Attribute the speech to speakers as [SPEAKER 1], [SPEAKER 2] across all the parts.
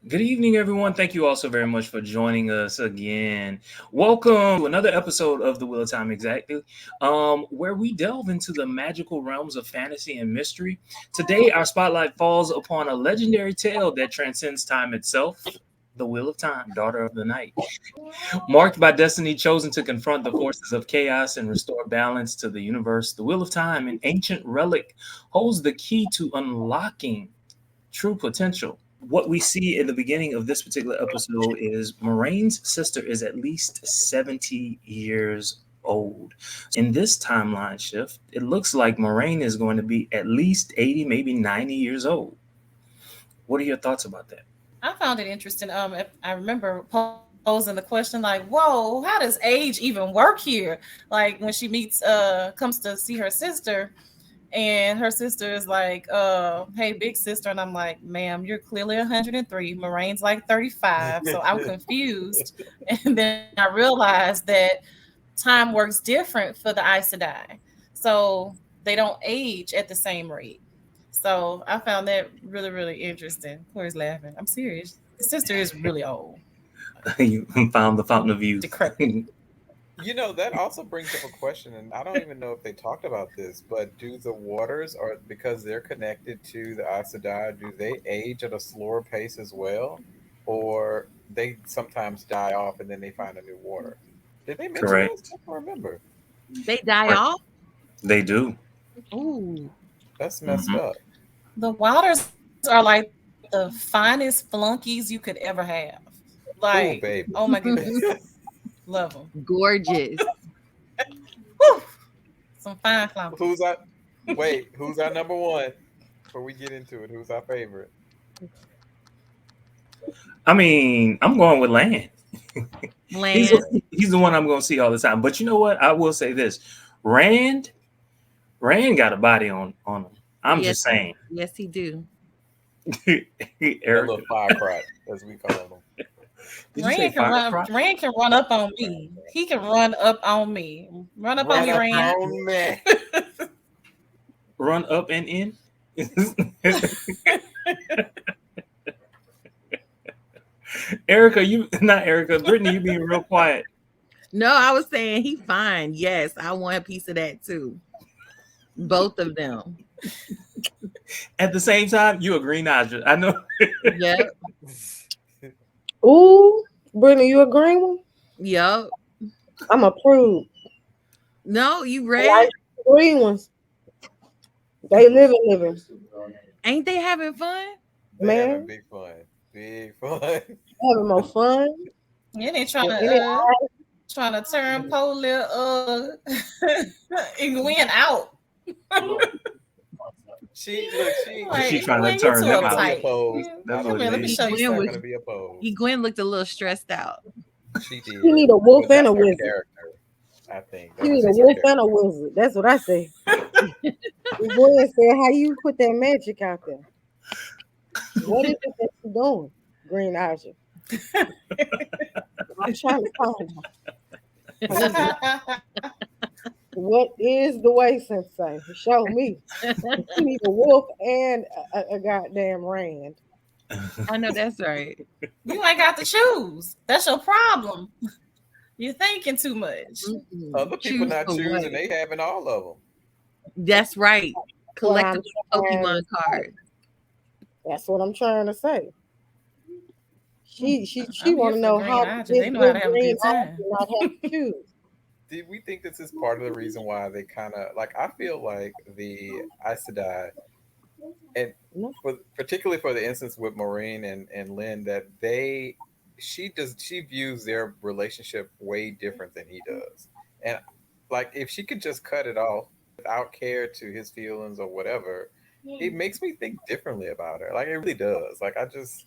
[SPEAKER 1] Good evening, everyone. Thank you all so very much for joining us again. Welcome to another episode of The Wheel of Time Exactly, where we delve into the magical realms of fantasy and mystery. Today, our spotlight falls upon a legendary tale that transcends time itself. The Wheel of Time, Daughter of the Night. Marked by destiny chosen to confront the forces of chaos and restore balance to the universe, the Wheel of Time, an ancient relic, holds the key to unlocking true potential. What we see in the beginning of this particular episode is Moraine's sister is at least 70 years old. In this timeline shift, it looks like Moraine is going to be at least 80, maybe 90 years old. What are your thoughts about that?
[SPEAKER 2] I found it interesting. If I remember posing the question like, "Whoa, how does age even work here?" Like when she comes to see her sister, and her sister is like, "Hey, big sister," and I'm like, "Ma'am, you're clearly 103. Moraine's like 35." So I'm confused, and then I realized that time works different for the Aes Sedai, so they don't age at the same rate. So I found that really, really interesting. Corey's laughing. I'm serious. His sister is really old,
[SPEAKER 1] You found the fountain of youth.
[SPEAKER 2] decrepit.
[SPEAKER 3] That also brings up a question, and I don't even know if they talked about this, but do the waters, or because they're connected to the Aes Sedai, do they age at a slower pace as well? Or they sometimes die off and then they find a new water? Did they mention this?
[SPEAKER 1] Correct.
[SPEAKER 3] I don't remember.
[SPEAKER 4] They die
[SPEAKER 1] Right.
[SPEAKER 4] off.
[SPEAKER 1] They do.
[SPEAKER 4] Ooh.
[SPEAKER 3] That's messed
[SPEAKER 1] Hmm.
[SPEAKER 3] up.
[SPEAKER 2] The Waters are like the finest flunkies you could ever have. Like,
[SPEAKER 3] Oh,
[SPEAKER 2] oh my
[SPEAKER 3] baby.
[SPEAKER 2] goodness, love them.
[SPEAKER 4] Gorgeous.
[SPEAKER 2] Whew. Some fine flunkies.
[SPEAKER 3] Who's our who's our number one? Before we get into it, who's our favorite?
[SPEAKER 1] I mean, I'm going with Land. He's
[SPEAKER 4] Land.
[SPEAKER 1] he's the one I'm going to see all the time. But you know what? I will say this: Rand, Rand got a body on him. I'm
[SPEAKER 4] Yes,
[SPEAKER 1] just saying.
[SPEAKER 4] yes, he do.
[SPEAKER 3] That little
[SPEAKER 1] Erica,
[SPEAKER 3] firecrack, as we call them.
[SPEAKER 1] did you say fire cry?
[SPEAKER 2] Rand can run up on me. He can run up on me. Run up on
[SPEAKER 3] Run
[SPEAKER 2] me,
[SPEAKER 3] up
[SPEAKER 2] Rand.
[SPEAKER 3] on me.
[SPEAKER 1] Run up and in? Erica, you not Erica, Brittany, you being real quiet.
[SPEAKER 4] No, I was saying he fine. Yes, I want a piece of that too. Both of them.
[SPEAKER 1] At the same time, you a green Naja. I know.
[SPEAKER 4] Yep.
[SPEAKER 5] Ooh, Brittany, you a green one?
[SPEAKER 4] Yep.
[SPEAKER 5] I'm a prude.
[SPEAKER 4] No, you
[SPEAKER 5] I
[SPEAKER 4] red.
[SPEAKER 5] like green ones. They living.
[SPEAKER 4] Ain't they having fun?
[SPEAKER 3] They having
[SPEAKER 5] Man,
[SPEAKER 3] big fun. Big fun.
[SPEAKER 5] having more fun.
[SPEAKER 2] Yeah, they
[SPEAKER 5] And it,
[SPEAKER 2] trying to turn Polly and Gwen out.
[SPEAKER 3] She look.
[SPEAKER 1] She
[SPEAKER 2] Like,
[SPEAKER 1] trying to
[SPEAKER 2] Gwen, you
[SPEAKER 1] turn
[SPEAKER 2] too
[SPEAKER 3] Not
[SPEAKER 1] them
[SPEAKER 3] gonna
[SPEAKER 1] out.
[SPEAKER 3] be
[SPEAKER 2] uptight.
[SPEAKER 3] opposed.
[SPEAKER 1] That's
[SPEAKER 2] Come
[SPEAKER 1] what
[SPEAKER 2] here,
[SPEAKER 1] it
[SPEAKER 2] let me
[SPEAKER 1] is.
[SPEAKER 2] show you
[SPEAKER 4] Gwen
[SPEAKER 3] Not
[SPEAKER 4] was
[SPEAKER 3] gonna
[SPEAKER 2] something.
[SPEAKER 3] be opposed.
[SPEAKER 4] Gwen looked a little stressed out.
[SPEAKER 3] She did.
[SPEAKER 5] she need a wolf
[SPEAKER 3] But
[SPEAKER 5] and a
[SPEAKER 3] that's her
[SPEAKER 5] wizard.
[SPEAKER 3] character. I think
[SPEAKER 5] She
[SPEAKER 3] that was
[SPEAKER 5] need a
[SPEAKER 3] just her
[SPEAKER 5] wolf
[SPEAKER 3] character.
[SPEAKER 5] and a wizard. That's what I say. Gwen said, "How you put that magic out there? What is it that you doing, Green Aja? I'm trying to find her. What is the way, Sensei? Show me. She need a wolf and a goddamn rand.
[SPEAKER 4] I know that's right.
[SPEAKER 2] You ain't got to choose. That's your problem. You're thinking too much.
[SPEAKER 3] Other people
[SPEAKER 4] Choose
[SPEAKER 3] not
[SPEAKER 4] for what?
[SPEAKER 3] choosing. They having all of them.
[SPEAKER 4] That's right.
[SPEAKER 5] What I'm
[SPEAKER 4] Collectible
[SPEAKER 5] trying
[SPEAKER 4] Pokemon
[SPEAKER 5] to say.
[SPEAKER 4] cards.
[SPEAKER 5] That's what I'm trying to say. She
[SPEAKER 2] I'm here
[SPEAKER 5] want to
[SPEAKER 2] for the
[SPEAKER 5] know
[SPEAKER 2] green
[SPEAKER 5] how
[SPEAKER 2] eyes.
[SPEAKER 5] this
[SPEAKER 2] They know how
[SPEAKER 5] little
[SPEAKER 2] to have a
[SPEAKER 5] green
[SPEAKER 2] good
[SPEAKER 5] eye
[SPEAKER 2] time.
[SPEAKER 5] do not have to choose.
[SPEAKER 3] Did we think this is part of the reason why they kind of like? I feel like the Aes Sedai, and
[SPEAKER 5] No.
[SPEAKER 3] particularly for the instance with Maureen and Lynn, that she views their relationship way different than he does, and like if she could just cut it off without care to his feelings or whatever, it makes me think differently about her. Like it really does. Like I just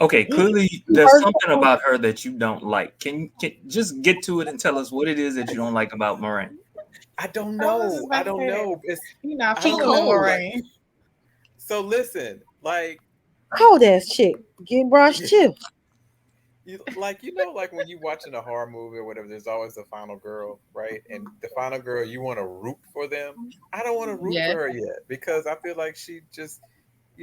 [SPEAKER 1] Okay,
[SPEAKER 5] You
[SPEAKER 1] clearly
[SPEAKER 5] you
[SPEAKER 1] there's
[SPEAKER 5] heard
[SPEAKER 1] something
[SPEAKER 5] that?
[SPEAKER 1] about her that you don't like. Can just get to it and tell us what it is that you don't like about Moraine?
[SPEAKER 3] I don't
[SPEAKER 2] I was just
[SPEAKER 3] know. I
[SPEAKER 2] about to
[SPEAKER 3] don't
[SPEAKER 2] say that.
[SPEAKER 3] know. It's
[SPEAKER 2] You're not
[SPEAKER 3] I
[SPEAKER 4] She
[SPEAKER 3] don't
[SPEAKER 2] fooling
[SPEAKER 3] know.
[SPEAKER 4] cold.
[SPEAKER 3] Like
[SPEAKER 2] Moraine.
[SPEAKER 3] so, listen. Like
[SPEAKER 5] Cold ass chick. Get brushed too.
[SPEAKER 3] like when you watching a horror movie or whatever, there's always the final girl, right? And the final girl, you want to root for them. I don't want to root for
[SPEAKER 4] Yes.
[SPEAKER 3] her yet because I feel like she just,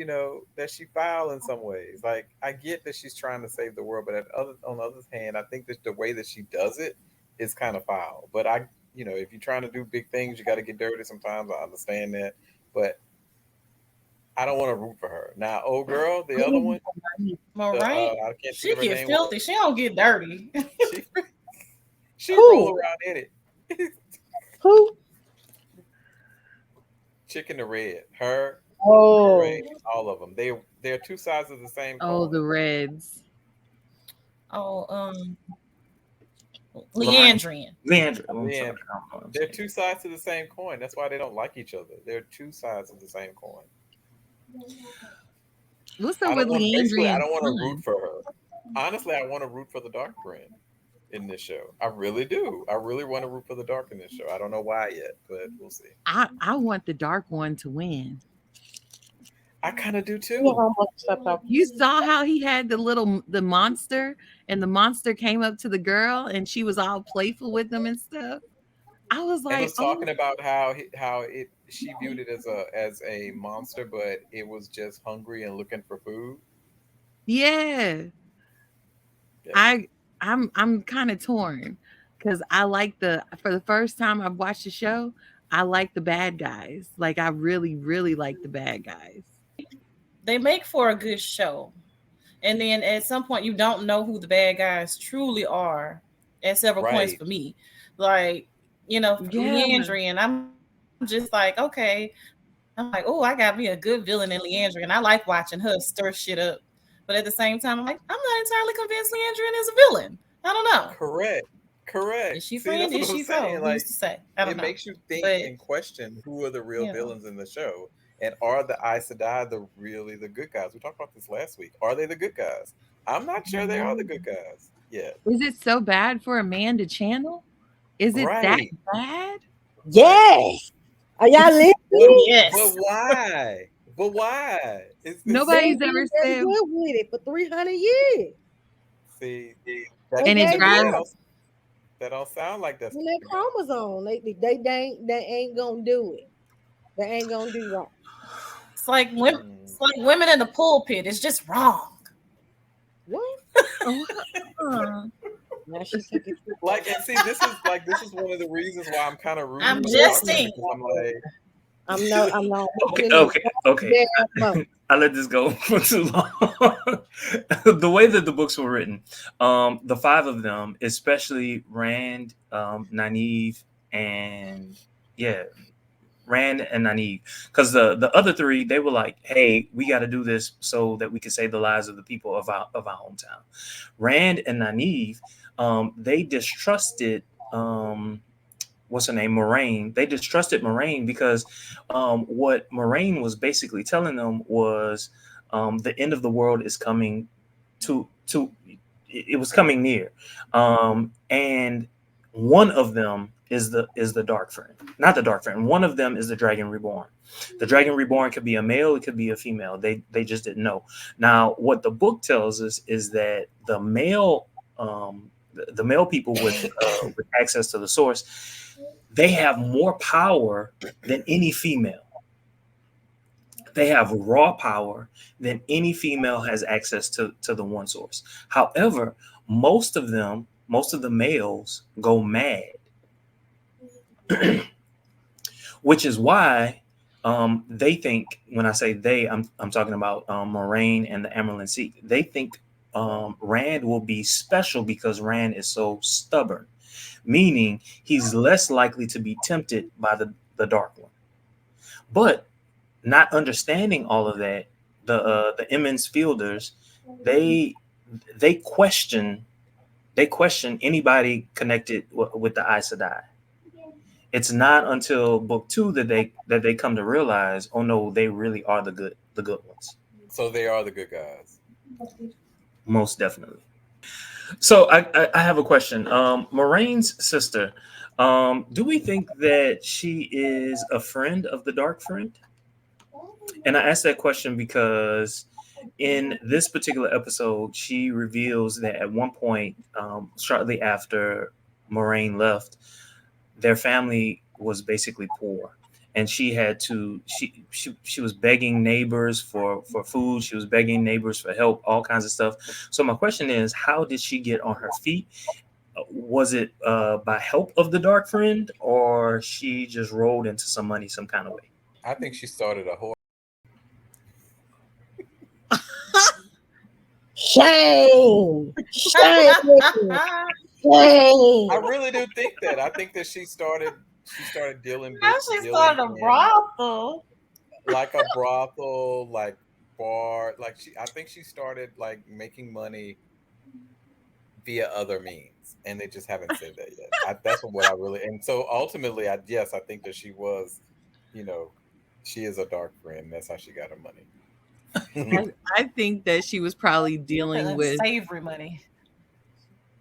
[SPEAKER 3] that she foul in some ways. Like I get that she's trying to save the world, but on the other hand, I think that the way that she does it is kind of foul. But if you're trying to do big things, you got to get dirty sometimes. I understand that, but I don't want to root for her. Now, old girl, the other one,
[SPEAKER 2] Moraine,
[SPEAKER 3] I can't think
[SPEAKER 2] she
[SPEAKER 3] of her
[SPEAKER 2] get
[SPEAKER 3] name.
[SPEAKER 2] filthy. She don't get dirty.
[SPEAKER 3] She she roll
[SPEAKER 5] Who?
[SPEAKER 3] around in it.
[SPEAKER 5] Who?
[SPEAKER 3] Chicken the red, her,
[SPEAKER 5] Oh,
[SPEAKER 3] Moraine, all of them. They're two sides of the same
[SPEAKER 4] Oh,
[SPEAKER 3] coin.
[SPEAKER 4] the Reds.
[SPEAKER 2] Oh,
[SPEAKER 1] Lorraine,
[SPEAKER 2] Leandrian.
[SPEAKER 1] Leandra. I'm sorry,
[SPEAKER 3] Leandra.
[SPEAKER 1] I don't know what I'm
[SPEAKER 3] They're
[SPEAKER 1] saying.
[SPEAKER 3] two sides to the same coin. That's why they don't like each other. They're two sides of the same coin.
[SPEAKER 4] What's up with
[SPEAKER 3] I
[SPEAKER 4] Leandrian's
[SPEAKER 3] don't want to root
[SPEAKER 4] son?
[SPEAKER 3] for her. Honestly, I want to root for the dark friend in this show. I really do. I really want to root for the dark in this show. I don't know why yet, but we'll see.
[SPEAKER 4] I want the dark one to win.
[SPEAKER 3] I kind of do
[SPEAKER 5] you know
[SPEAKER 3] too.
[SPEAKER 5] how much stuff talking.
[SPEAKER 4] You saw how he had the monster, and the monster came up to the girl, and she was all playful with him and stuff. I was
[SPEAKER 3] And
[SPEAKER 4] like,
[SPEAKER 3] was
[SPEAKER 4] oh
[SPEAKER 3] talking about how she viewed it as a monster, but it was just hungry and looking for food.
[SPEAKER 4] yeah.
[SPEAKER 3] Yeah.
[SPEAKER 4] I I'm kind of torn because I like the for the first time I've watched the show. I like the bad guys. Like I really like the bad guys.
[SPEAKER 2] They make for a good show. And then at some point you don't know who the bad guys truly are at several points
[SPEAKER 3] Right.
[SPEAKER 2] for me. Like,
[SPEAKER 4] Yeah.
[SPEAKER 2] Leandrian, I'm just like, okay. I'm like, oh, I got me a good villain in Leandrian. I like watching her stir shit up. But at the same time, I'm like, I'm not entirely convinced Leandrian is a villain. I don't know.
[SPEAKER 3] Correct.
[SPEAKER 2] Is
[SPEAKER 3] Correct.
[SPEAKER 2] she
[SPEAKER 3] See,
[SPEAKER 2] friend?
[SPEAKER 3] that's what
[SPEAKER 2] Is
[SPEAKER 3] I'm
[SPEAKER 2] she foe?
[SPEAKER 3] saying.
[SPEAKER 2] Who's
[SPEAKER 3] Like,
[SPEAKER 2] to say? I don't
[SPEAKER 3] it
[SPEAKER 2] know.
[SPEAKER 3] makes you think
[SPEAKER 2] But
[SPEAKER 3] and question who are the real
[SPEAKER 2] you know,
[SPEAKER 3] villains in the show, and are the Aes Sedai really the good guys? We talked about this last week. Are they the good guys? I'm not sure they are the good guys. Yeah.
[SPEAKER 4] Is it so bad for a man to channel? Is it that
[SPEAKER 3] Right.
[SPEAKER 4] bad?
[SPEAKER 3] Right.
[SPEAKER 5] Yes. Are y'all
[SPEAKER 3] But
[SPEAKER 5] listening?
[SPEAKER 3] but
[SPEAKER 2] yes.
[SPEAKER 3] why? But why? It's
[SPEAKER 5] They've
[SPEAKER 4] Nobody's
[SPEAKER 5] been
[SPEAKER 4] ever
[SPEAKER 5] very
[SPEAKER 4] said,
[SPEAKER 5] good with it for 300 years.
[SPEAKER 3] see
[SPEAKER 5] They
[SPEAKER 4] and it
[SPEAKER 5] gave
[SPEAKER 3] that
[SPEAKER 4] drives.
[SPEAKER 5] up
[SPEAKER 3] don't that don't sound like that's
[SPEAKER 5] on
[SPEAKER 3] the
[SPEAKER 5] that
[SPEAKER 3] good guys.
[SPEAKER 5] chromosome. They ain't gonna do it. They ain't gonna do right.
[SPEAKER 2] It's like women.
[SPEAKER 3] Hmm.
[SPEAKER 2] It's like women in the pulpit. It's just wrong.
[SPEAKER 5] What?
[SPEAKER 2] Hmm.
[SPEAKER 5] Now she took it too far.
[SPEAKER 3] Like, and see, this is one of the reasons why I'm kind of rooting
[SPEAKER 2] I'm
[SPEAKER 3] for the dark friend
[SPEAKER 2] jesting.
[SPEAKER 3] because I'm like,
[SPEAKER 5] I'm not
[SPEAKER 1] Okay,
[SPEAKER 5] listening
[SPEAKER 1] okay,
[SPEAKER 5] to
[SPEAKER 1] okay.
[SPEAKER 5] damn mouth.
[SPEAKER 1] I let this go for too long. The way that the books were written, the five of them, especially Rand, Nynaeve, and yeah, Rand and Nynaeve, because the other three, they were like, "Hey, we got to do this so that we can save the lives of the people of our hometown." Rand and Nynaeve, they distrusted. What's her name, Moraine. They distrusted Moraine because what Moraine was basically telling them was the end of the world is coming to it was coming near, and one of them is the dark friend, not the dark friend. One of them is the dragon reborn. The dragon reborn could be a male, it could be a female. They just didn't know. Now, what the book tells us is that the male people with access to the source, they have more power than any female. They have raw power than any female has access to the one source. However, most of the males go mad, which is why they think, when I say they, I'm talking about Moraine and the Emerald Sea. They think Rand will be special because Rand is so stubborn, meaning he's less likely to be tempted by the Dark One. But not understanding all of that, the Emmons Fielders, they they question they question anybody connected with the Aes Sedai. It's not until book two that they come to realize, oh no, they really are the good ones.
[SPEAKER 3] so they are the good guys.
[SPEAKER 1] Most definitely. So I have a question. Moraine's sister. Do we think that she is a friend of the Dark Friend? And I ask that question because in this particular episode, she reveals that at one point, shortly after Moraine left, their family was basically poor. and she had to she was begging neighbors for food. She was begging neighbors for help, all kinds of stuff. So my question is, how did she get on her feet? Was it by help of the dark friend, or she just rolled into some money some kind of way?
[SPEAKER 3] I think she started a whole.
[SPEAKER 5] Shame. Shame. Nikki. Shame.
[SPEAKER 3] I really do think that. I think that she started
[SPEAKER 2] Now she started a
[SPEAKER 3] in
[SPEAKER 2] brothel.
[SPEAKER 3] like a brothel, like bar. Like I think she started like making money via other means, and they just haven't said that yet. That's what I really. And so ultimately, yes, I think that she was, you know, she is a dark friend. That's how she got her money.
[SPEAKER 4] I think that she was probably dealing with.
[SPEAKER 2] Savory money.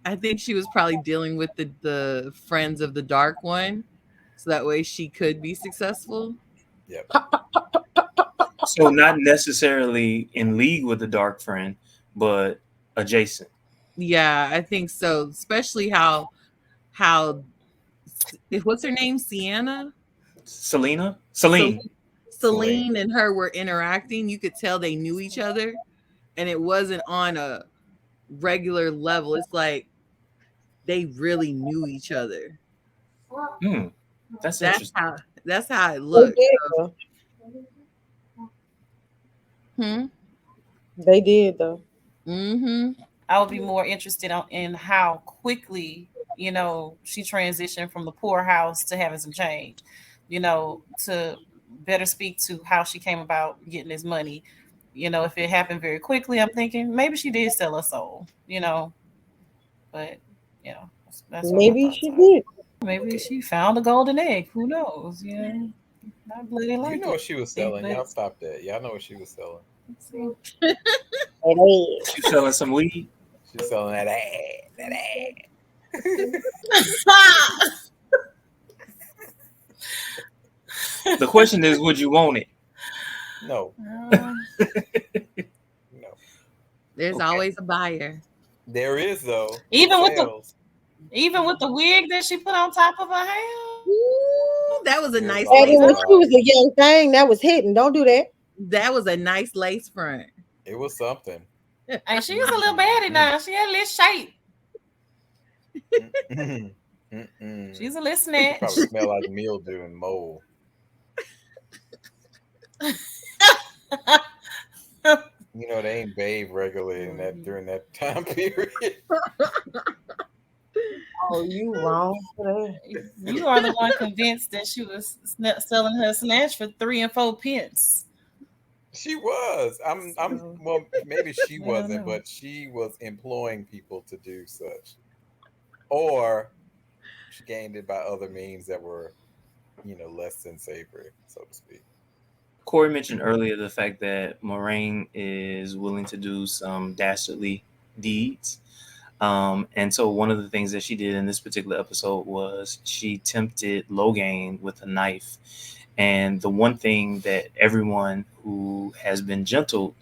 [SPEAKER 4] I think she was probably dealing with the friends of the dark one, so that way she could be successful.
[SPEAKER 3] Yep.
[SPEAKER 1] So not necessarily in league with the dark friend, but adjacent.
[SPEAKER 4] Yeah, I think so. Especially how what's her name? Sienna?
[SPEAKER 1] Selena?
[SPEAKER 4] Cel-
[SPEAKER 1] Celine.
[SPEAKER 3] Celine.
[SPEAKER 4] Celine and her were interacting. You could tell they knew each other, and it wasn't on a regular level. It's like they really knew each other.
[SPEAKER 1] Hmm. That's
[SPEAKER 4] That's
[SPEAKER 1] interesting.
[SPEAKER 4] how it
[SPEAKER 5] They
[SPEAKER 4] looked.
[SPEAKER 5] did though.
[SPEAKER 4] Hmm.
[SPEAKER 5] They did though.
[SPEAKER 4] Mm-hmm.
[SPEAKER 2] I would be more interested in how quickly, she transitioned from the poorhouse to having some change, to better speak to how she came about getting this money. If it happened very quickly, I'm thinking maybe she did sell her soul, but, that's what my
[SPEAKER 5] Maybe
[SPEAKER 2] thoughts
[SPEAKER 5] she
[SPEAKER 2] are.
[SPEAKER 5] did.
[SPEAKER 2] Maybe she found a golden egg. Who knows? Not bloody
[SPEAKER 3] You
[SPEAKER 2] like
[SPEAKER 3] know
[SPEAKER 2] it.
[SPEAKER 3] what she was
[SPEAKER 2] See,
[SPEAKER 3] selling.
[SPEAKER 2] but
[SPEAKER 3] Y'all stop that. Y'all know what she was selling.
[SPEAKER 2] see.
[SPEAKER 5] It
[SPEAKER 1] She selling some weed.
[SPEAKER 3] She's selling that ad. That ad.
[SPEAKER 1] The question is, would you want it?
[SPEAKER 3] No,
[SPEAKER 2] Um,
[SPEAKER 3] no.
[SPEAKER 4] There's
[SPEAKER 1] Okay.
[SPEAKER 4] always a buyer.
[SPEAKER 3] There is though. It
[SPEAKER 2] even with the
[SPEAKER 3] sells.
[SPEAKER 2] even with the wig that she put on top of her hair.
[SPEAKER 4] Ooh, that was a
[SPEAKER 3] There's
[SPEAKER 4] nice
[SPEAKER 5] Daddy,
[SPEAKER 3] always
[SPEAKER 4] lace.
[SPEAKER 3] a
[SPEAKER 5] when she was
[SPEAKER 3] buyer.
[SPEAKER 5] a young thing, that was hitting. Don't do that.
[SPEAKER 4] That was a nice lace front.
[SPEAKER 3] It was something.
[SPEAKER 2] And she was a little baddie now. She had a little shape.
[SPEAKER 3] Mm-mm. Mm-mm.
[SPEAKER 2] She's a little
[SPEAKER 3] It
[SPEAKER 2] snatch.
[SPEAKER 3] probably smelled like mildew and mold. You know, they ain't bathe regularly in that during that time period.
[SPEAKER 5] Oh, you wrong for that.
[SPEAKER 2] You are the one convinced that she was selling her snatch for 3 and 4 pence.
[SPEAKER 3] She was. I'm.
[SPEAKER 2] So,
[SPEAKER 3] Well, maybe she
[SPEAKER 2] I don't
[SPEAKER 3] wasn't,
[SPEAKER 2] know.
[SPEAKER 3] but she was employing people to do such, or she gained it by other means that were, less than savory, so to speak.
[SPEAKER 1] Corey mentioned earlier the fact that Moraine is willing to do some dastardly deeds. And so one of the things that she did in this particular episode was she tempted Logain with a knife. And the one thing that everyone who has been gentled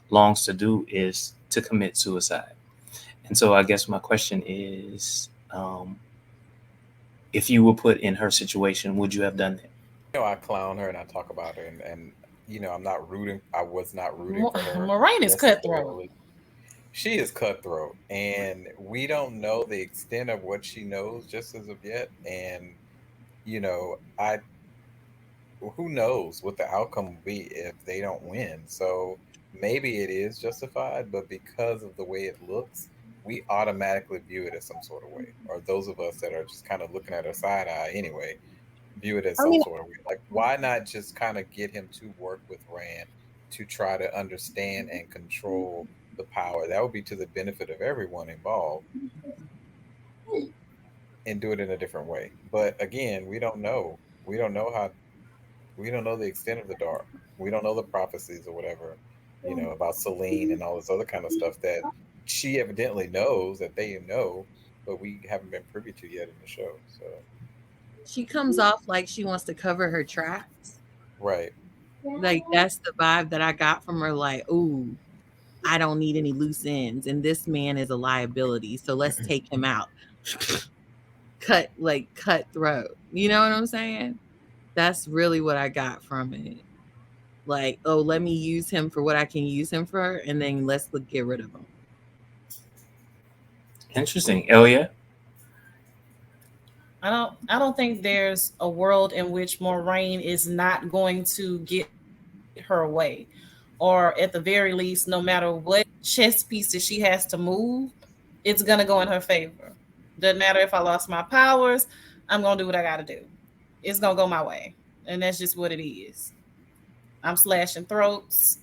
[SPEAKER 1] longs to do is to commit suicide. And so I guess my question is, if you were put in her situation, would you have done that?
[SPEAKER 3] I clown her and I talk about her, and I'm not rooting. I was not rooting for her
[SPEAKER 2] Moraine is cutthroat.
[SPEAKER 3] necessarily. She is cutthroat, and we don't know the extent of what she knows just as of yet. And I who knows what the outcome will be if they don't win. So maybe it is justified, but because of the way it looks, we automatically view it as some sort of way. Or those of us that are just kind of looking at her side eye anyway, view it as
[SPEAKER 5] I
[SPEAKER 3] some
[SPEAKER 5] mean,
[SPEAKER 3] sort of way. Like, why not just kind of get him to work with Rand to try to understand and control the power? That would be to the benefit of everyone involved, and do it in a different way. But again, we don't know. We don't know the extent of the dark. We don't know the prophecies or whatever, about Celine and all this other kind of stuff that she evidently knows that they know, but we haven't been privy to yet in the show. So,
[SPEAKER 4] She comes off like she wants to cover her tracks.
[SPEAKER 3] right.
[SPEAKER 4] Like that's the vibe that I got from her. Like, ooh, I don't need any loose ends, and this man is a liability. So let's take him out. Cutthroat. You know what I'm saying? That's really what I got from it. Like, oh, let me use him for what I can use him for, and then get rid of him.
[SPEAKER 1] Interesting. Elia?
[SPEAKER 2] I don't think there's a world in which Moraine is not going to get her way. Or at the very least, no matter what chess pieces she has to move, it's gonna go in her favor. Doesn't matter if I lost my powers, I'm gonna do what I gotta do. It's gonna go my way. And that's just what it is. I'm slashing throats.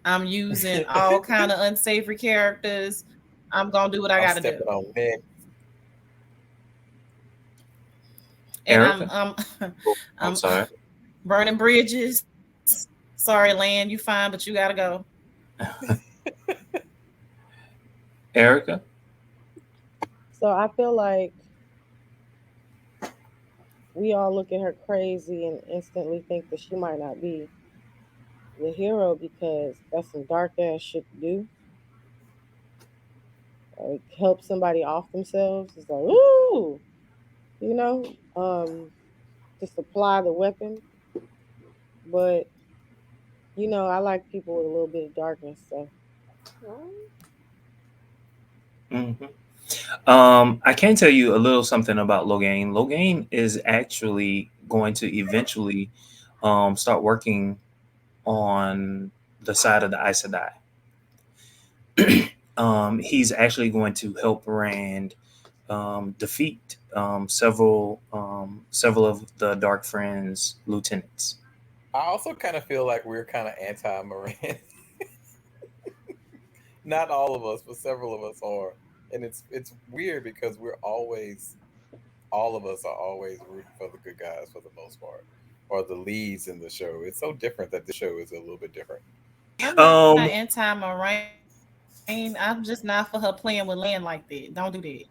[SPEAKER 2] I'm using all kind of unsavory characters. I'm gonna do what I
[SPEAKER 3] I'm
[SPEAKER 2] gotta do.
[SPEAKER 3] stepping on legs.
[SPEAKER 2] And
[SPEAKER 1] Erica? I'm
[SPEAKER 2] I'm
[SPEAKER 1] sorry.
[SPEAKER 2] burning bridges. Sorry, Land, you fine, but you gotta go.
[SPEAKER 1] Erica?
[SPEAKER 5] So I feel like we all look at her crazy and instantly think that she might not be the hero because that's some dark ass shit to do. Like help somebody off themselves. It's like, ooh, you know, just apply the weapon. But I like people with a little bit of darkness. So
[SPEAKER 1] I can tell you a little something about Logain. Logain is actually going to eventually start working on the side of the Aes Sedai. He's actually going to help Rand defeat several of the Dark Friends lieutenants.
[SPEAKER 3] I also kind of feel like we're kind of anti-Moran. Not all of us, but several of us are, and it's weird because we're always, all of us are always rooting for the good guys for the most part, or the leads in the show. It's so different that this show is a little bit different.
[SPEAKER 2] I'm not
[SPEAKER 1] Um,
[SPEAKER 2] anti Moraine. I'm just not for her playing with land like that. Don't do that.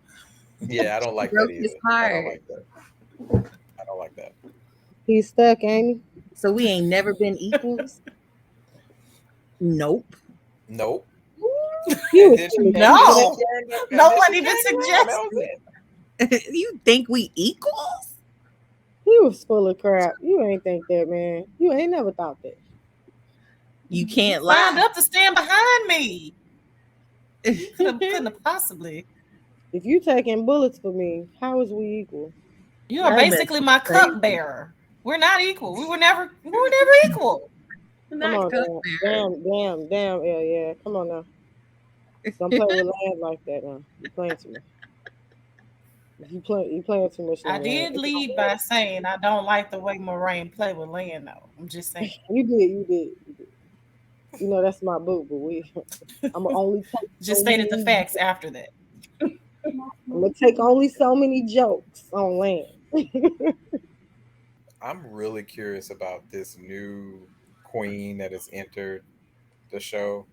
[SPEAKER 3] Yeah, I don't
[SPEAKER 4] He
[SPEAKER 3] like that
[SPEAKER 4] broke his
[SPEAKER 3] either. I don't
[SPEAKER 4] heart.
[SPEAKER 3] like that. I don't like that.
[SPEAKER 5] he's stuck, ain't he?
[SPEAKER 4] So we ain't never been equals. Nope.
[SPEAKER 3] Nope.
[SPEAKER 5] He
[SPEAKER 3] And
[SPEAKER 5] was
[SPEAKER 3] then
[SPEAKER 5] too
[SPEAKER 3] and then she
[SPEAKER 5] confident.
[SPEAKER 2] No,
[SPEAKER 3] turned up, and
[SPEAKER 2] no
[SPEAKER 3] then
[SPEAKER 2] one
[SPEAKER 3] she
[SPEAKER 2] even
[SPEAKER 3] came around. That was
[SPEAKER 2] suggested.
[SPEAKER 3] it.
[SPEAKER 4] You think we equals?
[SPEAKER 5] He was full of crap. You ain't think that, man. You ain't never thought that.
[SPEAKER 4] You
[SPEAKER 2] You
[SPEAKER 4] can't
[SPEAKER 2] signed
[SPEAKER 4] lie.
[SPEAKER 2] up to stand behind me. You couldn't have possibly.
[SPEAKER 5] If you taking bullets for me, how is we equal?
[SPEAKER 2] You are
[SPEAKER 4] Y'all mess
[SPEAKER 2] basically
[SPEAKER 4] is
[SPEAKER 2] my
[SPEAKER 4] crazy.
[SPEAKER 2] cupbearer. We're not equal. We were never equal.
[SPEAKER 5] Come
[SPEAKER 4] Not
[SPEAKER 5] on,
[SPEAKER 4] cupbearer.
[SPEAKER 5] damn, yeah. Come on now. Don't play with land like that now. You playing too much. You playing too much now,
[SPEAKER 2] I
[SPEAKER 5] land.
[SPEAKER 2] did lead by saying I don't like the way Moraine play with land though. I'm just saying.
[SPEAKER 5] You did. That's my boo, but I'm gonna only take
[SPEAKER 2] Just
[SPEAKER 5] so
[SPEAKER 2] stated the
[SPEAKER 5] many.
[SPEAKER 2] facts after that.
[SPEAKER 5] I'm gonna take only so many jokes on land.
[SPEAKER 3] I'm really curious about this new queen that has entered the show.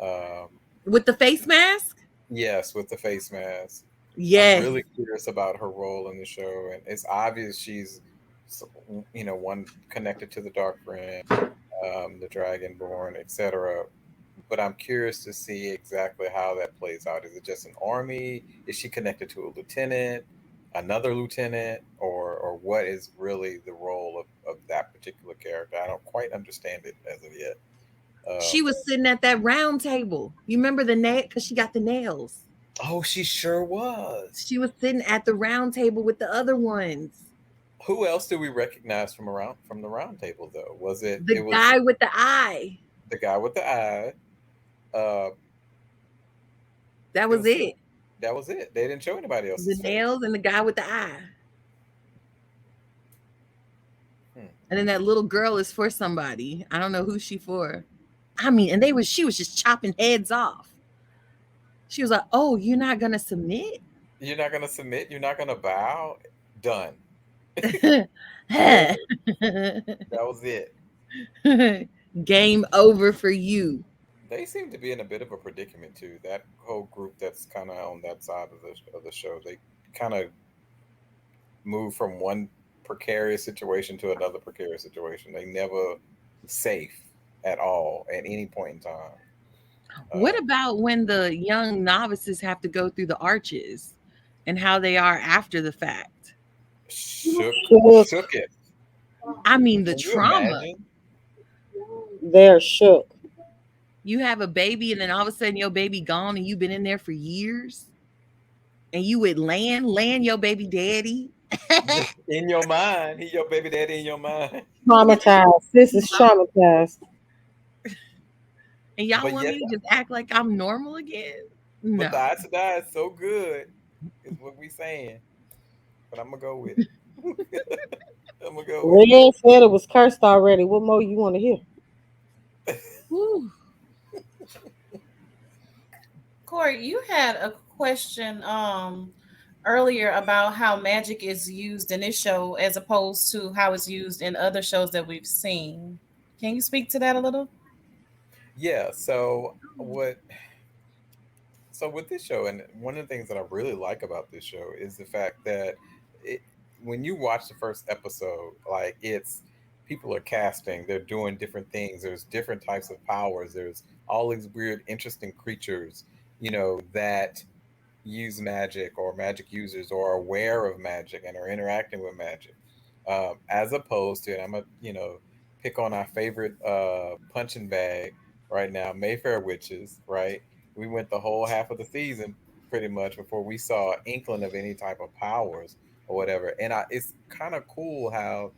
[SPEAKER 3] Um,
[SPEAKER 4] With the face mask?
[SPEAKER 3] yes, with the face mask. I'm
[SPEAKER 4] Yes.
[SPEAKER 3] really curious about her role in the show, and it's obvious she's, one connected to the Dark Friend, the Dragonborn, etc. But I'm curious to see exactly how that plays out. Is it just an army? Is she connected to a lieutenant, another lieutenant, or what is really the role of that particular character? I don't quite understand it as of yet.
[SPEAKER 4] She was sitting at that round table. You remember the nail? Because she got the nails.
[SPEAKER 3] Oh, she sure was.
[SPEAKER 4] She was sitting at the round table with the other ones.
[SPEAKER 3] Who else do we recognize from the round table though?
[SPEAKER 4] The
[SPEAKER 3] It was
[SPEAKER 4] guy with the eye.
[SPEAKER 3] the guy with the eye. Uh,
[SPEAKER 4] That
[SPEAKER 3] it
[SPEAKER 4] was
[SPEAKER 3] was
[SPEAKER 4] it.
[SPEAKER 3] that was it. They didn't show anybody
[SPEAKER 4] The
[SPEAKER 3] else's face.
[SPEAKER 4] nails and the guy with the eye.
[SPEAKER 3] Hmm.
[SPEAKER 4] And then that little girl is for somebody. I don't know who she for. I mean, and she was just chopping heads off. She was like, "Oh, you're not gonna submit?"
[SPEAKER 3] You're not gonna submit. You're not gonna bow. Done. Over. That was it.
[SPEAKER 4] Game over for you.
[SPEAKER 3] They seem to be in a bit of a predicament too. That whole group that's kind of on that side of the show, they kind of move from one precarious situation to another precarious situation. They never safe at all at any point in time.
[SPEAKER 4] What
[SPEAKER 3] Uh,
[SPEAKER 4] about when the young novices have to go through the arches and how they are after the fact?
[SPEAKER 3] shook
[SPEAKER 5] It was
[SPEAKER 3] shook it.
[SPEAKER 4] I mean, the
[SPEAKER 3] Can you
[SPEAKER 4] trauma.
[SPEAKER 3] imagine?
[SPEAKER 5] They're shook.
[SPEAKER 4] You have a baby, and then all of a sudden your baby gone, and you've been in there for years, and you would land your baby daddy.
[SPEAKER 3] In your mind, he your baby daddy in your mind.
[SPEAKER 5] Traumatized. This is traumatized.
[SPEAKER 4] And y'all
[SPEAKER 3] But
[SPEAKER 4] want
[SPEAKER 3] yes,
[SPEAKER 4] me to just act like I'm normal again?
[SPEAKER 3] but the
[SPEAKER 4] No.
[SPEAKER 3] eye to die is so good, is what we saying. But I'm gonna go with it. I'm gonna go with
[SPEAKER 5] Red said it was cursed already. What more you want to hear?
[SPEAKER 3] it.
[SPEAKER 4] Whew.
[SPEAKER 2] Corey, you had a question earlier about how magic is used in this show as opposed to how it's used in other shows that we've seen. Can you speak to that a little?
[SPEAKER 3] Yeah. So with this show, and one of the things that I really like about this show is the fact that it, when you watch the first episode, like it's people are casting, they're doing different things. There's different types of powers. There's all these weird, interesting creatures, that use magic or magic users or are aware of magic and are interacting with magic, as opposed to, and I'm gonna pick on our favorite punching bag right now, Mayfair Witches. Right, we went the whole half of the season pretty much before we saw an inkling of any type of powers or whatever. And it's kind of cool how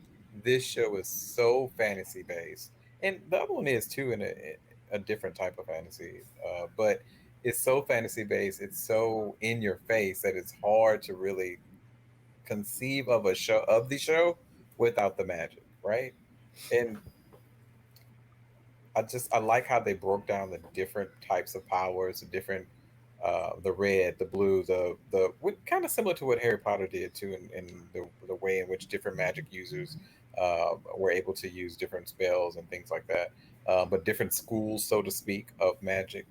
[SPEAKER 3] this show is so fantasy based, and the other one is too, in a different type of fantasy, but it's so fantasy based, it's so in your face that it's hard to really conceive of the show without the magic, right? And I like how they broke down the different types of powers, the different the red, the blue, the kind of similar to what Harry Potter did too, in the way in which different magic users were able to use different spells and things like that. But different schools, so to speak, of magic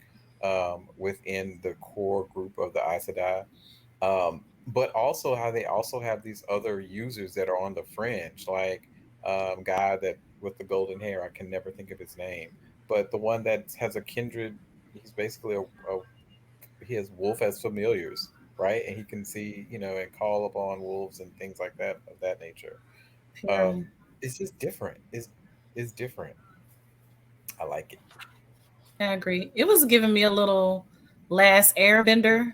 [SPEAKER 3] within the core group of the Aes Sedai. But also how they also have these other users that are on the fringe, like guy that with the golden hair. I can never think of his name, but the one that has a kindred. He's basically he has wolf as familiars, right? And he can see, and call upon wolves and things like that of that nature.
[SPEAKER 2] Right.
[SPEAKER 3] It's just different. It's different. I like it.
[SPEAKER 2] I agree. It was giving me a little last airbender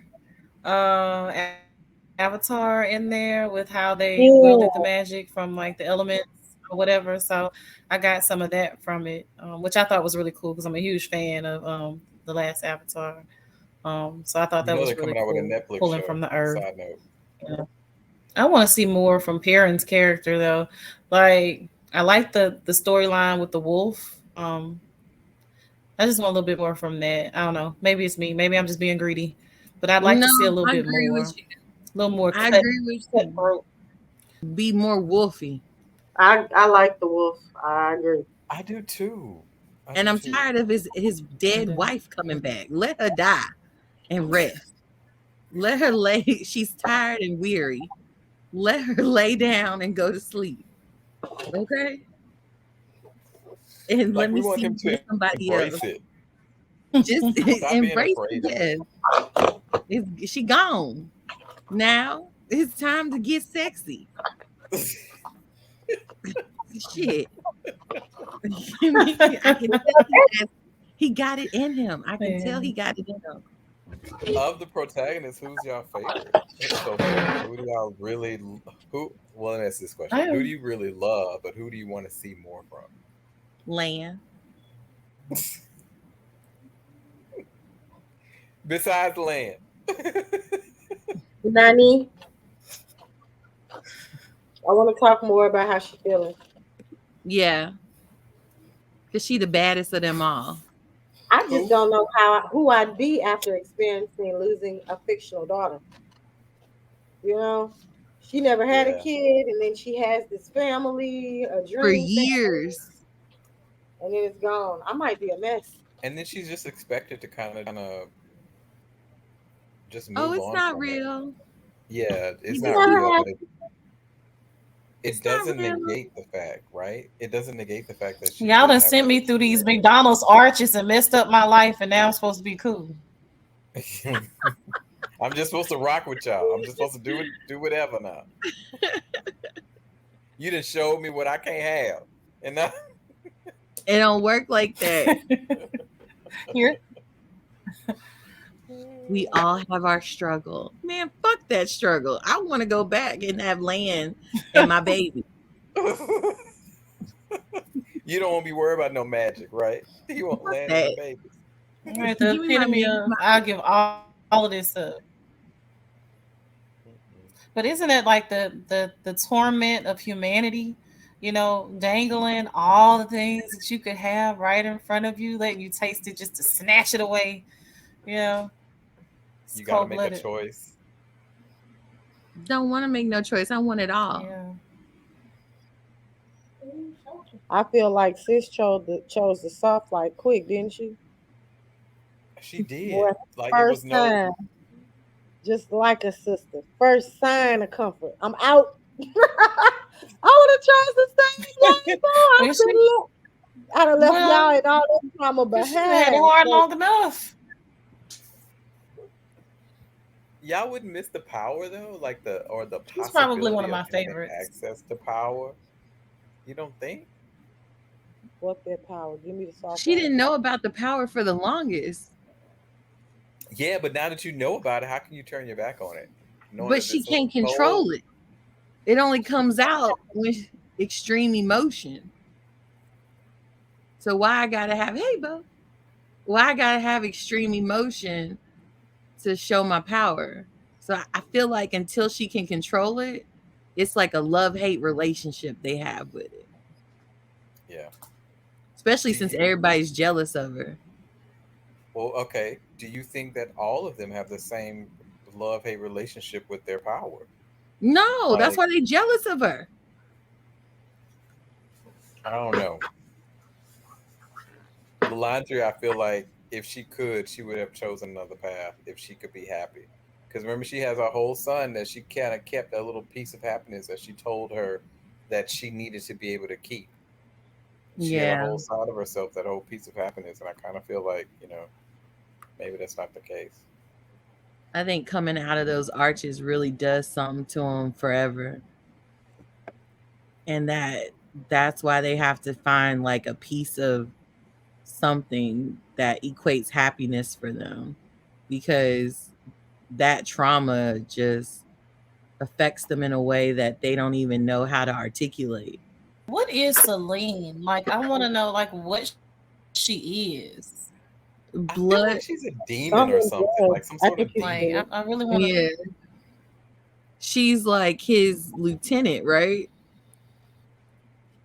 [SPEAKER 2] avatar in there with how they wielded the
[SPEAKER 5] Yeah.
[SPEAKER 2] magic from like the elements or whatever. So I got some of that from it, which I thought was really cool because I'm a huge fan of the last Avatar. So I thought
[SPEAKER 3] You
[SPEAKER 2] that
[SPEAKER 3] know
[SPEAKER 2] was
[SPEAKER 3] they're
[SPEAKER 2] really
[SPEAKER 3] coming out with a
[SPEAKER 2] cool,
[SPEAKER 3] Netflix
[SPEAKER 2] pulling
[SPEAKER 3] show.
[SPEAKER 2] from the earth.
[SPEAKER 3] Side note.
[SPEAKER 2] Yeah. I want to see more from Perrin's character though. Like I like the storyline with the wolf. I just want a little bit more from that. I don't know. Maybe it's me. Maybe I'm just being greedy, but I'd like
[SPEAKER 4] No,
[SPEAKER 2] to see a little
[SPEAKER 4] I
[SPEAKER 2] bit
[SPEAKER 4] agree
[SPEAKER 2] more,
[SPEAKER 4] with you.
[SPEAKER 2] a little more
[SPEAKER 4] I agree with you.
[SPEAKER 2] cutthroat.
[SPEAKER 4] Be more wolfy.
[SPEAKER 5] I like the wolf. I agree.
[SPEAKER 3] I do too. I
[SPEAKER 4] And
[SPEAKER 3] do
[SPEAKER 4] I'm
[SPEAKER 3] too.
[SPEAKER 4] tired of his
[SPEAKER 2] I
[SPEAKER 4] dead
[SPEAKER 2] do.
[SPEAKER 4] wife coming back. Let her die and rest. Let her lay. She's tired and weary. Let her lay down and go to sleep. Okay? And let
[SPEAKER 3] Like we
[SPEAKER 4] me
[SPEAKER 3] want
[SPEAKER 4] see
[SPEAKER 3] him
[SPEAKER 4] her with
[SPEAKER 3] to
[SPEAKER 4] somebody
[SPEAKER 3] embrace
[SPEAKER 4] else.
[SPEAKER 3] it.
[SPEAKER 4] Just
[SPEAKER 3] Stop being
[SPEAKER 4] embrace it.
[SPEAKER 3] afraid of
[SPEAKER 4] Yes.
[SPEAKER 3] it.
[SPEAKER 4] She gone. Now it's time to get sexy. Shit. I can tell he got it in him. I can tell
[SPEAKER 2] Yeah.
[SPEAKER 4] he got it in him.
[SPEAKER 3] Of the protagonists, who's your favorite so far? Who do y'all really who? Well, let me ask this question: Who do
[SPEAKER 2] I
[SPEAKER 3] you really love, but who do you want to see more from?
[SPEAKER 4] Land.
[SPEAKER 3] Besides Land.
[SPEAKER 5] Nani, I want to talk more about how she feeling.
[SPEAKER 4] Yeah. Because she the baddest of them all.
[SPEAKER 5] I just
[SPEAKER 3] Who?
[SPEAKER 5] don't know who I'd be after experiencing losing a fictional daughter. You know, she never had a
[SPEAKER 3] Yeah.
[SPEAKER 5] kid, and then she has this family, a
[SPEAKER 4] For
[SPEAKER 5] dream family,
[SPEAKER 4] years.
[SPEAKER 5] and then it's gone. I might be a mess.
[SPEAKER 3] And then she's just expected to kind of just
[SPEAKER 4] Oh,
[SPEAKER 3] move
[SPEAKER 4] it's
[SPEAKER 3] on
[SPEAKER 4] not
[SPEAKER 3] from it.
[SPEAKER 4] real.
[SPEAKER 3] Yeah,
[SPEAKER 4] He
[SPEAKER 3] it's
[SPEAKER 5] She
[SPEAKER 3] not
[SPEAKER 4] just
[SPEAKER 5] never
[SPEAKER 3] real,
[SPEAKER 5] had.
[SPEAKER 3] but it
[SPEAKER 4] it's not
[SPEAKER 3] doesn't
[SPEAKER 4] real.
[SPEAKER 3] negate the fact, right? It doesn't negate the fact that she
[SPEAKER 2] y'all
[SPEAKER 3] did
[SPEAKER 2] done
[SPEAKER 3] have
[SPEAKER 2] sent me
[SPEAKER 3] other
[SPEAKER 2] through these McDonald's arches and messed up my life, and now I'm supposed to be cool.
[SPEAKER 3] children. I'm just supposed to rock with y'all. I'm just supposed to do whatever now. You done showed me what I can't have, and now
[SPEAKER 4] It don't work like that.
[SPEAKER 2] Here,
[SPEAKER 4] We all have our struggle. Man, fuck that struggle. I want to go back and have land and my baby.
[SPEAKER 3] you don't want to be worried about no magic, right? You want
[SPEAKER 4] Fuck
[SPEAKER 3] land and the
[SPEAKER 4] that.
[SPEAKER 3] babies.
[SPEAKER 2] right, the
[SPEAKER 4] Give me my
[SPEAKER 2] epitome
[SPEAKER 4] man.
[SPEAKER 2] of I'll give all of this up.
[SPEAKER 3] Mm-mm.
[SPEAKER 2] But isn't it like the torment of humanity? Dangling all the things that you could have right in front of you, letting you taste it just to snatch it away. You know, it's
[SPEAKER 3] You got to
[SPEAKER 2] cold
[SPEAKER 3] make a
[SPEAKER 2] blooded.
[SPEAKER 3] choice.
[SPEAKER 4] Don't want to make no choice. I want it all.
[SPEAKER 2] Yeah.
[SPEAKER 5] I feel like sis chose the soft life quick, didn't she?
[SPEAKER 3] She
[SPEAKER 5] Boy,
[SPEAKER 3] did. Like it was
[SPEAKER 5] first
[SPEAKER 3] no.
[SPEAKER 5] time, just like a sister. First sign of comfort. I'm out. I would have chose the same life. Oh,
[SPEAKER 2] Well, she,
[SPEAKER 5] I'd have left
[SPEAKER 2] well,
[SPEAKER 5] y'all in all this trauma
[SPEAKER 2] she had it
[SPEAKER 5] behind.
[SPEAKER 2] hard
[SPEAKER 5] But
[SPEAKER 2] long enough.
[SPEAKER 3] Y'all wouldn't miss the power though, like the
[SPEAKER 2] She's probably one
[SPEAKER 3] possibility
[SPEAKER 2] of
[SPEAKER 3] of
[SPEAKER 2] my
[SPEAKER 3] having
[SPEAKER 2] favorites.
[SPEAKER 3] access to power. You don't think?
[SPEAKER 5] what that power? Give me the soft
[SPEAKER 4] She
[SPEAKER 5] life.
[SPEAKER 4] didn't know about the power for the longest,
[SPEAKER 3] Yeah, but now that you know about it, how can you turn your back on it, knowing
[SPEAKER 4] but
[SPEAKER 3] that
[SPEAKER 4] she
[SPEAKER 3] this whole
[SPEAKER 4] can't control it. It only comes out with extreme emotion. So why I gotta have, hey, Bo, why I gotta have extreme emotion to show my power? So I feel like until she can control it, it's like a love hate relationship they have with it.
[SPEAKER 3] Yeah.
[SPEAKER 4] Especially
[SPEAKER 3] Do
[SPEAKER 4] since
[SPEAKER 3] you?
[SPEAKER 4] everybody's jealous of her.
[SPEAKER 3] Well, okay. Do you think that all of them have the same love hate relationship with their power?
[SPEAKER 4] No, that's
[SPEAKER 3] Like
[SPEAKER 4] why they jealous of her.
[SPEAKER 3] I don't know. Lalandria, I feel like if she could, she would have chosen another path if she could be happy. Because remember, she has a whole son that she kind of kept a little piece of happiness that she told her that she needed to be able to keep. She had a
[SPEAKER 4] Yeah.
[SPEAKER 3] whole side of herself, that whole piece of happiness, and I kind of feel like maybe that's not the case.
[SPEAKER 4] I think coming out of those arches really does something to them forever. And that's why they have to find like a piece of something that equates happiness for them, because that trauma just affects them in a way that they don't even know how to articulate.
[SPEAKER 2] What is Celine? Like, I want to know, like, what she is.
[SPEAKER 3] I feel like
[SPEAKER 4] Blood.
[SPEAKER 3] she's a demon or
[SPEAKER 5] Something
[SPEAKER 3] something,
[SPEAKER 5] good.
[SPEAKER 3] like some
[SPEAKER 5] I
[SPEAKER 3] sort
[SPEAKER 5] think
[SPEAKER 3] of
[SPEAKER 5] she's
[SPEAKER 2] Like, I,
[SPEAKER 3] demon.
[SPEAKER 5] good.
[SPEAKER 2] I really want to.
[SPEAKER 4] Yeah. She's like his lieutenant, right?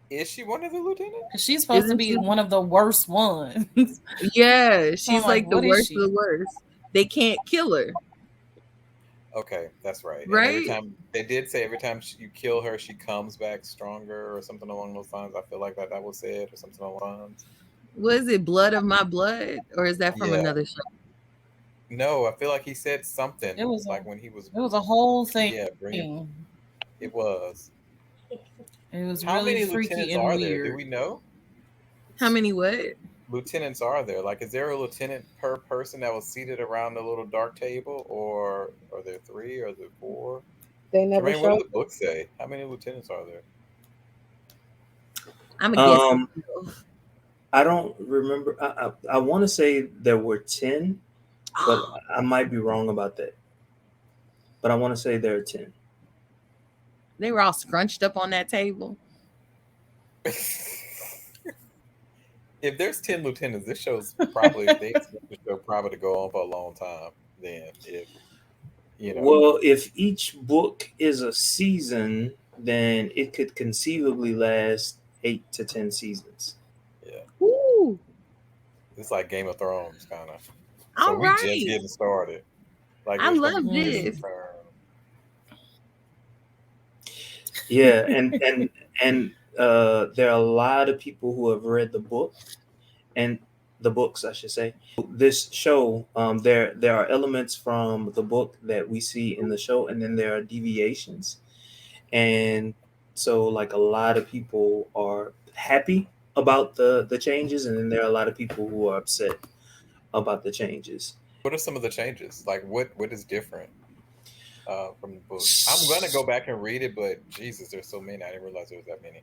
[SPEAKER 3] Is she one of the lieutenants?
[SPEAKER 2] Cause she's supposed to
[SPEAKER 4] Isn't
[SPEAKER 2] be
[SPEAKER 4] she?
[SPEAKER 2] one of the worst ones.
[SPEAKER 4] Yeah,
[SPEAKER 2] So I'm
[SPEAKER 4] she's
[SPEAKER 2] like,
[SPEAKER 4] like the
[SPEAKER 2] what is
[SPEAKER 4] worst of
[SPEAKER 2] she?
[SPEAKER 4] the worst. They can't kill her,
[SPEAKER 3] Okay, that's right. And every
[SPEAKER 4] right?
[SPEAKER 3] time they did say every time you kill her, she comes back stronger or something along those lines. I feel like that was said or something along those lines.
[SPEAKER 4] Was it Blood of My Blood, or is that from
[SPEAKER 3] Yeah.
[SPEAKER 4] another show?
[SPEAKER 3] No, I feel like he said
[SPEAKER 2] It
[SPEAKER 3] something
[SPEAKER 2] was a
[SPEAKER 3] like when he was,
[SPEAKER 2] it was a whole thing.
[SPEAKER 3] yeah, bringing. It was.
[SPEAKER 2] It was
[SPEAKER 3] How
[SPEAKER 2] really
[SPEAKER 3] many
[SPEAKER 2] freaky
[SPEAKER 3] lieutenants
[SPEAKER 2] and
[SPEAKER 3] are there? Do
[SPEAKER 2] weird.
[SPEAKER 3] we know?
[SPEAKER 4] How many what?
[SPEAKER 3] Lieutenants are there? Like, is there a lieutenant per person that was seated around the little dark table, or are there three? Or are there four?
[SPEAKER 5] They never
[SPEAKER 3] Jermaine, what do
[SPEAKER 5] showed.
[SPEAKER 3] the books say? How many lieutenants are there?
[SPEAKER 4] I'm a guess.
[SPEAKER 1] Um, I don't remember. I want to say there were 10, but I might be wrong about that. But I want to say there are 10.
[SPEAKER 4] They were all scrunched up on that table.
[SPEAKER 3] If there's 10 lieutenants, this show's probably they expect the show probably to go on for a long time. Then, if you know,
[SPEAKER 1] Well, if each book is a season, then it could conceivably last 8 to 10 seasons.
[SPEAKER 3] yeah,
[SPEAKER 4] Ooh,
[SPEAKER 3] it's like Game of Thrones kind of. So
[SPEAKER 4] all
[SPEAKER 3] we just
[SPEAKER 4] right.
[SPEAKER 3] getting started. Like
[SPEAKER 4] I
[SPEAKER 3] there's gonna
[SPEAKER 4] love
[SPEAKER 3] be twists
[SPEAKER 2] Mm.
[SPEAKER 3] and
[SPEAKER 4] this.
[SPEAKER 3] turns.
[SPEAKER 1] Yeah, and there are a lot of people who have read the book and the books, I should say. This show, there are elements from the book that we see in the show, and then there are deviations, and so like a lot of people are happy about the changes, and then there are a lot of people who are upset about the changes.
[SPEAKER 3] What are some of the changes? Like what is different? from the book. I'm gonna go back and read it, but Jesus, there's so many. I didn't realize there was that many.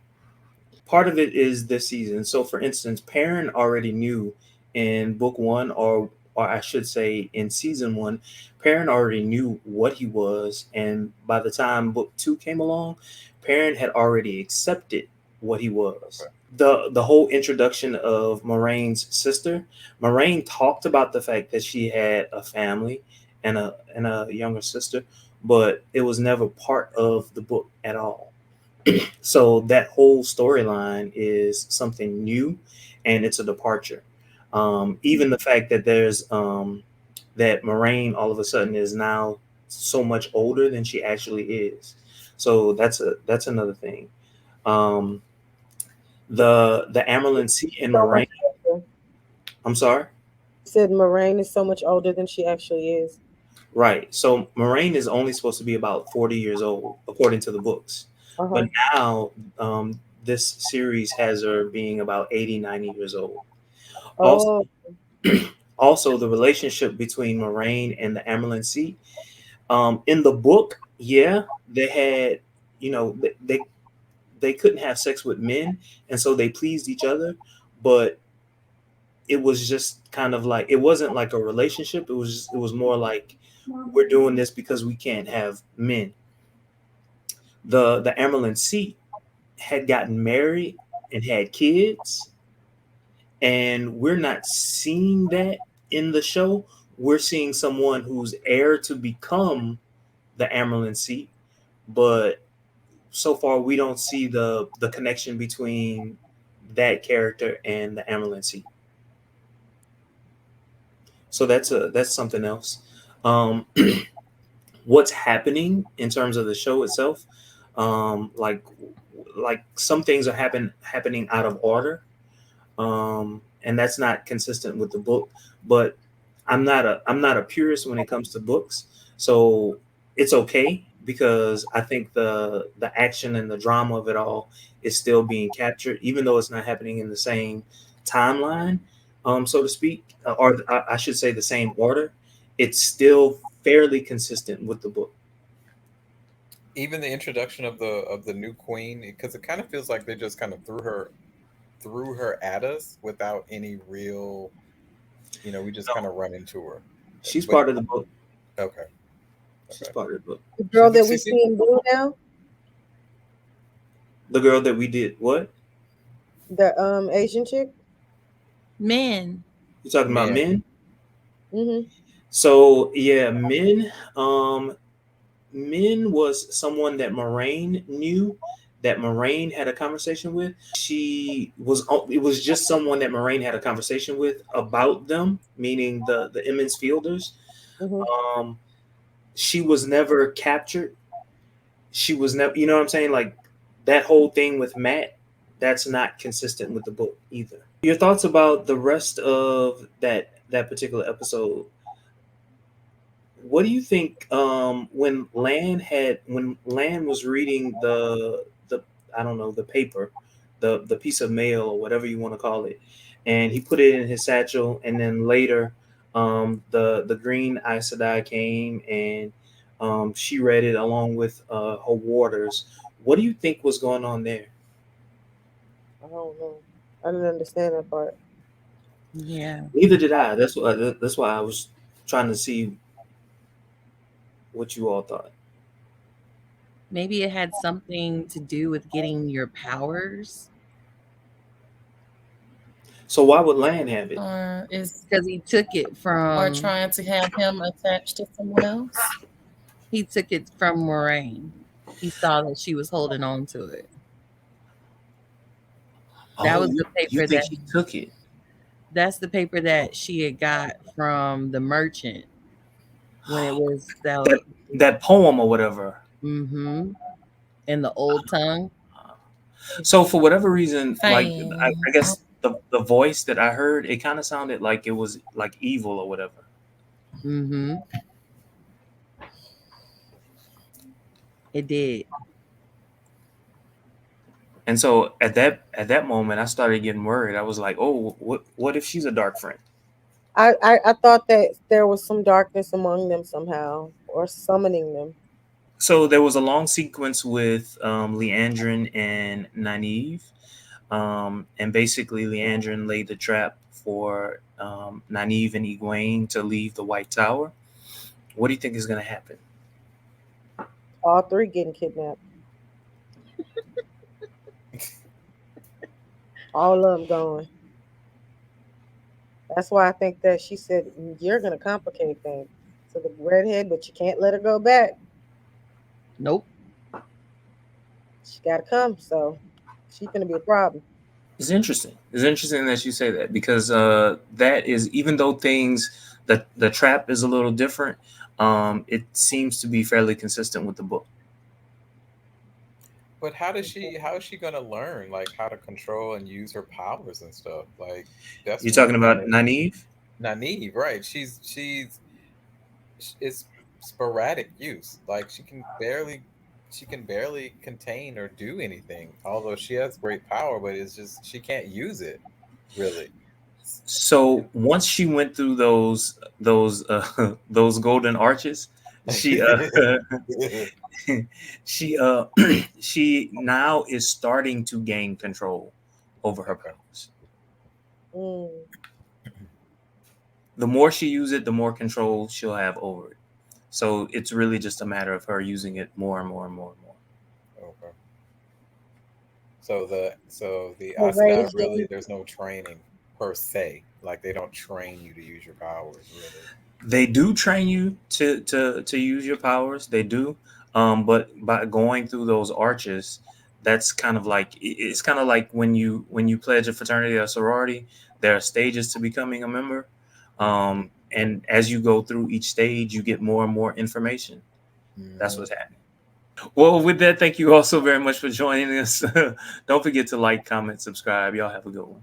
[SPEAKER 1] Part of it is this season. So, for instance, Perrin already knew in book one, or I should say, in season one, Perrin already knew what he was, and by the time book two came along, Perrin had already accepted what he was.
[SPEAKER 3] Okay.
[SPEAKER 1] The whole introduction of Moraine's sister, Moraine talked about the fact that she had a family and a younger sister, but it was never part of the book at all. So that whole storyline is something new, and it's a departure. Even the fact that there's that Moraine all of a sudden is now so much older than she actually is. So that's another thing. Um, the Amerlin seat in
[SPEAKER 5] So much
[SPEAKER 1] Moraine.
[SPEAKER 5] older.
[SPEAKER 1] I'm sorry.
[SPEAKER 5] You said Moraine is so much older than she actually is.
[SPEAKER 1] Right. So Moraine is only supposed to be about 40 years old, according to the books.
[SPEAKER 5] Uh huh.
[SPEAKER 1] But now this series has her being about 80, 90 years old. Also,
[SPEAKER 5] Oh,
[SPEAKER 1] also the relationship between Moraine and the Amerlin seat. In the book, yeah, they had, they couldn't have sex with men, and so they pleased each other. But it was just kind of like, it wasn't like a relationship. It was more like, we're doing this because we can't have men. The Amerlin seat had gotten married and had kids, and we're not seeing that in the show. We're seeing someone who's heir to become the Amerlin seat, but so far we don't see the connection between that character and the Amerlin seat. So that's something else. Um, what's happening in terms of the show itself? Um, like like some things are happening out of order, and that's not consistent with the book. But I'm not a purist when it comes to books, so it's okay because I think the action and the drama of it all is still being captured, even though it's not happening in the same timeline, so to speak, or I should say the same order. It's still fairly consistent with the book.
[SPEAKER 3] Even the introduction of the new queen, because it kind of feels like they just kind of threw her at us without any real, we just kind of run into her.
[SPEAKER 1] She's
[SPEAKER 3] But
[SPEAKER 1] part of the book.
[SPEAKER 3] okay,
[SPEAKER 1] She's
[SPEAKER 3] okay.
[SPEAKER 1] part of the book.
[SPEAKER 5] the
[SPEAKER 3] She
[SPEAKER 5] girl that we
[SPEAKER 3] she
[SPEAKER 5] see in blue now,
[SPEAKER 1] The girl that we did what?
[SPEAKER 5] the Asian chick.
[SPEAKER 4] Men.
[SPEAKER 1] You talking about
[SPEAKER 3] men.
[SPEAKER 1] men?
[SPEAKER 5] Mhm.
[SPEAKER 1] So yeah, Min. Min was someone that Moraine knew, that Moraine had a conversation with. She was. It was just someone that Moraine had a conversation with about them, meaning the Emmons Fielders.
[SPEAKER 5] Mhm.
[SPEAKER 1] Um, she was never captured. She was never. You know what I'm saying? Like that whole thing with Matt. That's not consistent with the book either. Your thoughts about the rest of that particular episode? What do you think, when Lan was reading the I don't know, the paper, the piece of mail or whatever you want to call it, and he put it in his satchel, and then later the green Aes Sedai came, and she read it along with her warders. What do you think was going on there?
[SPEAKER 5] I don't know. I didn't understand that part.
[SPEAKER 4] Yeah.
[SPEAKER 1] Neither did I. That's why I was trying to see what you all thought.
[SPEAKER 4] Maybe it had something to do with getting your powers
[SPEAKER 1] So why would Lan have it?
[SPEAKER 2] Is
[SPEAKER 4] because he took it
[SPEAKER 2] or
[SPEAKER 4] from
[SPEAKER 2] trying to have him attached to someone else.
[SPEAKER 4] Moraine. He saw that she was holding on to it. That
[SPEAKER 1] Oh,
[SPEAKER 4] was the
[SPEAKER 1] you
[SPEAKER 4] paper
[SPEAKER 1] think
[SPEAKER 4] that
[SPEAKER 1] he took it?
[SPEAKER 4] that's the paper that she had got from the merchant when it was
[SPEAKER 1] that
[SPEAKER 4] that.
[SPEAKER 1] that poem or whatever.
[SPEAKER 4] Mm-hmm. In the old tongue.
[SPEAKER 1] So for whatever reason, like I
[SPEAKER 2] Fame.
[SPEAKER 1] guess the voice that I heard, it kind of sounded like it was like evil or whatever.
[SPEAKER 4] Mm-hmm. It did.
[SPEAKER 1] And so at that moment, I started getting worried. I was like, oh, what if she's a dark friend?
[SPEAKER 5] I thought that there was some darkness among them somehow, or summoning them.
[SPEAKER 1] So there was a long sequence with Leandrin and Nynaeve. And basically, Leandrin laid the trap for Nynaeve and Egwene to leave the White Tower. What do you think is going to happen?
[SPEAKER 5] All three getting kidnapped. All of them going. That's why I think that she said you're gonna complicate things to the redhead, but you can't let her go back.
[SPEAKER 4] Nope.
[SPEAKER 5] She gotta come, so she's gonna be a problem.
[SPEAKER 1] It's interesting. It's interesting that you say that because that is even though things the trap is a little different, it seems to be fairly consistent with the book.
[SPEAKER 3] But how is she gonna learn like how to control and use her powers and stuff? Like that's
[SPEAKER 1] You're
[SPEAKER 3] what
[SPEAKER 1] talking
[SPEAKER 3] kind
[SPEAKER 1] about
[SPEAKER 3] of
[SPEAKER 1] Nynaeve?
[SPEAKER 3] naive, right? It's sporadic use. Like she can barely contain or do anything. Although she has great power, but it's just she can't use it really.
[SPEAKER 1] So once she went through those those golden arches, she she she now is starting to gain control over her
[SPEAKER 3] Okay.
[SPEAKER 1] powers.
[SPEAKER 5] Mm.
[SPEAKER 1] The more she uses it, the more control she'll have over it. So it's really just a matter of her using it more and more and more and more.
[SPEAKER 3] Okay. So the
[SPEAKER 5] Her
[SPEAKER 3] Asada
[SPEAKER 5] rage
[SPEAKER 3] really
[SPEAKER 5] didn't.
[SPEAKER 3] there's no training per se. Like they don't train you to use your powers really.
[SPEAKER 1] They do train you to use your powers. They do, but by going through those arches, that's kind of like it's kind of like when you pledge a fraternity or sorority. There are stages to becoming a member,
[SPEAKER 3] Hmm.
[SPEAKER 1] and as you go through each stage, you get more and more information. That's
[SPEAKER 3] Hmm.
[SPEAKER 1] what's happening. Well, with that, thank you all so very much for joining us. Don't forget to like, comment, subscribe. Y'all have a good one.